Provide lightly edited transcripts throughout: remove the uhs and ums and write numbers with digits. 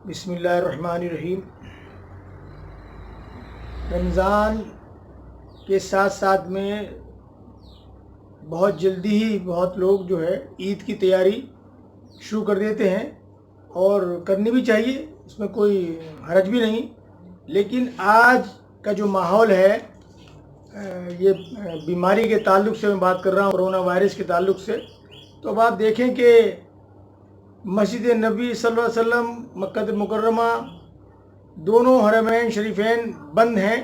بسم اللہ الرحمن الرحیم۔ رمضان کے ساتھ ساتھ میں بہت جلدی ہی بہت لوگ جو ہے عید کی تیاری شروع کر دیتے ہیں، اور کرنی بھی چاہیے، اس میں کوئی حرج بھی نہیں۔ لیکن آج کا جو ماحول ہے، یہ بیماری کے تعلق سے میں بات کر رہا ہوں، کرونا وائرس کے تعلق سے، تو اب آپ دیکھیں کہ مسجد نبی صلی اللہ علیہ وسلم، مکہ مکرمہ، دونوں حرمین شریفین بند ہیں۔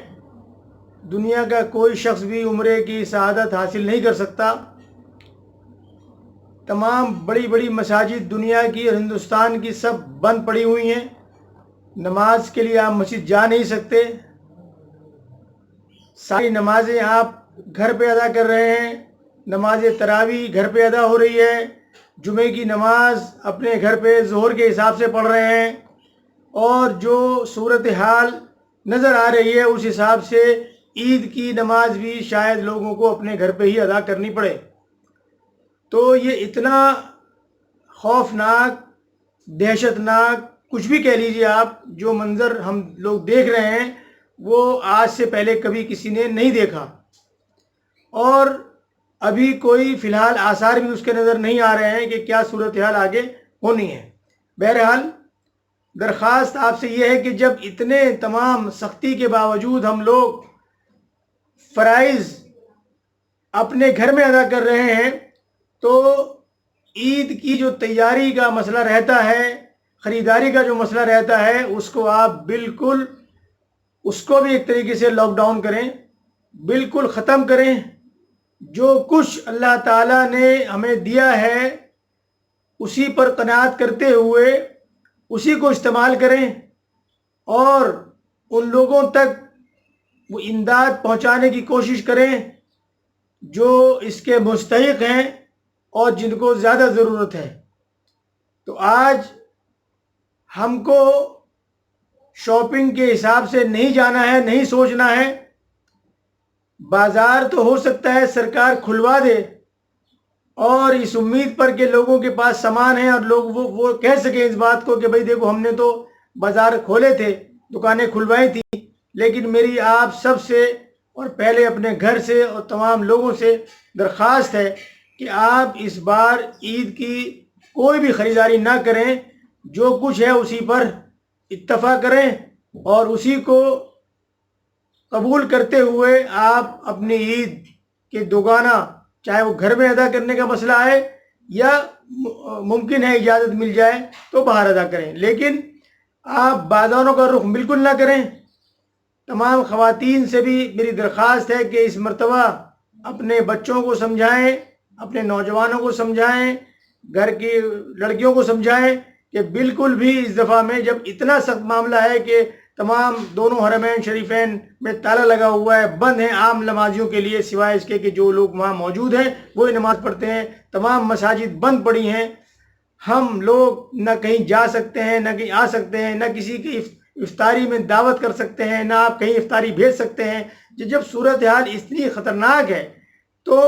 دنیا کا کوئی شخص بھی عمرے کی سعادت حاصل نہیں کر سکتا۔ تمام بڑی بڑی مساجد دنیا کی اور ہندوستان کی سب بند پڑی ہوئی ہیں۔ نماز کے لیے آپ مسجد جا نہیں سکتے۔ ساری نمازیں آپ گھر پہ ادا کر رہے ہیں۔ نماز تراویح گھر پہ ادا ہو رہی ہے، جمعے کی نماز اپنے گھر پہ ظہر کے حساب سے پڑھ رہے ہیں، اور جو صورتحال نظر آ رہی ہے اس حساب سے عید کی نماز بھی شاید لوگوں کو اپنے گھر پہ ہی ادا کرنی پڑے۔ تو یہ اتنا خوفناک، دہشت ناک، کچھ بھی کہہ لیجیے آپ، جو منظر ہم لوگ دیکھ رہے ہیں وہ آج سے پہلے کبھی کسی نے نہیں دیکھا، اور ابھی کوئی فی الحال آثار بھی اس کے نظر نہیں آ رہے ہیں کہ کیا صورتحال آگے ہونی ہے۔ بہرحال درخواست آپ سے یہ ہے کہ جب اتنے تمام سختی کے باوجود ہم لوگ فرائض اپنے گھر میں ادا کر رہے ہیں، تو عید کی جو تیاری کا مسئلہ رہتا ہے، خریداری کا جو مسئلہ رہتا ہے، اس کو آپ بالکل، اس کو بھی ایک طریقے سے لاک ڈاؤن کریں، بالکل ختم کریں۔ جو کچھ اللہ تعالیٰ نے ہمیں دیا ہے اسی پر قناعت کرتے ہوئے اسی کو استعمال کریں، اور ان لوگوں تک وہ امداد پہنچانے کی کوشش کریں جو اس کے مستحق ہیں اور جن کو زیادہ ضرورت ہے۔ تو آج ہم کو شاپنگ کے حساب سے نہیں جانا ہے، نہیں سوچنا ہے۔ بازار تو ہو سکتا ہے سرکار کھلوا دے، اور اس امید پر کہ لوگوں کے پاس سامان ہے اور لوگ وہ کہہ سکیں اس بات کو کہ بھئی دیکھو ہم نے تو بازار کھولے تھے، دکانیں کھلوائی تھیں۔ لیکن میری آپ سب سے، اور پہلے اپنے گھر سے اور تمام لوگوں سے درخواست ہے کہ آپ اس بار عید کی کوئی بھی خریداری نہ کریں، جو کچھ ہے اسی پر اتفاق کریں، اور اسی کو قبول کرتے ہوئے آپ اپنی عید کے دوگانہ، چاہے وہ گھر میں ادا کرنے کا مسئلہ ہے یا ممکن ہے اجازت مل جائے تو باہر ادا کریں، لیکن آپ بازاروں کا رخ بالکل نہ کریں۔ تمام خواتین سے بھی میری درخواست ہے کہ اس مرتبہ اپنے بچوں کو سمجھائیں، اپنے نوجوانوں کو سمجھائیں، گھر کی لڑکیوں کو سمجھائیں کہ بالکل بھی اس دفعہ میں، جب اتنا سخت معاملہ ہے کہ تمام دونوں حرمین شریفین میں تالا لگا ہوا ہے، بند ہیں عام نمازیوں کے لیے، سوائے اس کے کہ جو لوگ وہاں موجود ہیں وہی نماز پڑھتے ہیں، تمام مساجد بند پڑی ہیں، ہم لوگ نہ کہیں جا سکتے ہیں، نہ کہیں آ سکتے ہیں، نہ کسی کی افطاری میں دعوت کر سکتے ہیں، نہ آپ کہیں افطاری بھیج سکتے ہیں۔ جب صورتحال اتنی خطرناک ہے تو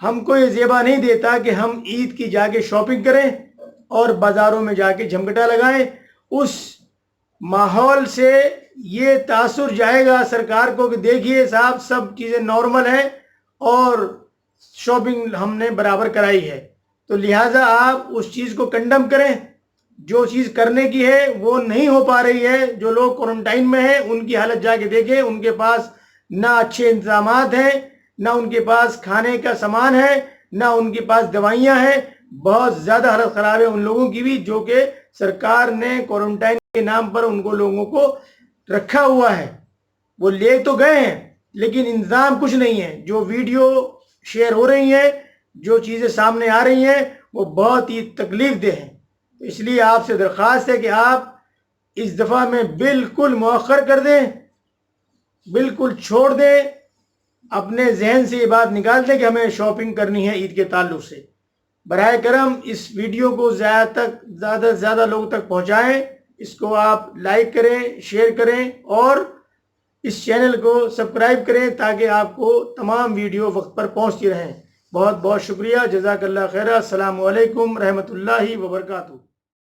ہم کو یہ زیبا نہیں دیتا کہ ہم عید کی جا کے شاپنگ کریں اور بازاروں میں جا کے جھمگٹا لگائیں۔ اس ماحول سے یہ تاثر جائے گا سرکار کو کہ دیکھیے صاحب سب چیزیں نارمل ہیں اور شاپنگ ہم نے برابر کرائی ہے۔ تو لہٰذا آپ اس چیز کو کنڈم کریں۔ جو چیز کرنے کی ہے وہ نہیں ہو پا رہی ہے، جو لوگ کوارنٹائن میں ہیں ان کی حالت جا کے دیکھیں، ان کے پاس نہ اچھے انتظامات ہیں، نہ ان کے پاس کھانے کا سامان ہے، نہ ان کے پاس دوائیاں ہیں۔ بہت زیادہ حالت خراب ہے ان لوگوں کی بھی، جو کہ سرکار نے کوارنٹائن کے نام پر ان کو لوگوں کو رکھا ہوا ہے۔ وہ لے تو گئے ہیں لیکن انتظام کچھ نہیں ہے۔ جو ویڈیو شیئر ہو رہی ہیں، جو چیزیں سامنے آ رہی ہیں، وہ بہت ہی تکلیف دہ ہیں۔ اس لیے آپ سے درخواست ہے کہ آپ اس دفعہ میں بالکل مؤخر کر دیں، بالکل چھوڑ دیں، اپنے ذہن سے یہ بات نکال دیں کہ ہمیں شاپنگ کرنی ہے عید کے تعلق سے۔ براہ کرم اس ویڈیو کو زیادہ سے زیادہ لوگوں تک پہنچائیں، اس کو آپ لائک کریں، شیئر کریں، اور اس چینل کو سبسکرائب کریں تاکہ آپ کو تمام ویڈیو وقت پر پہنچتی رہیں۔ بہت بہت شکریہ، جزاک اللہ خیر، السلام علیکم رحمۃ اللہ وبرکاتہ۔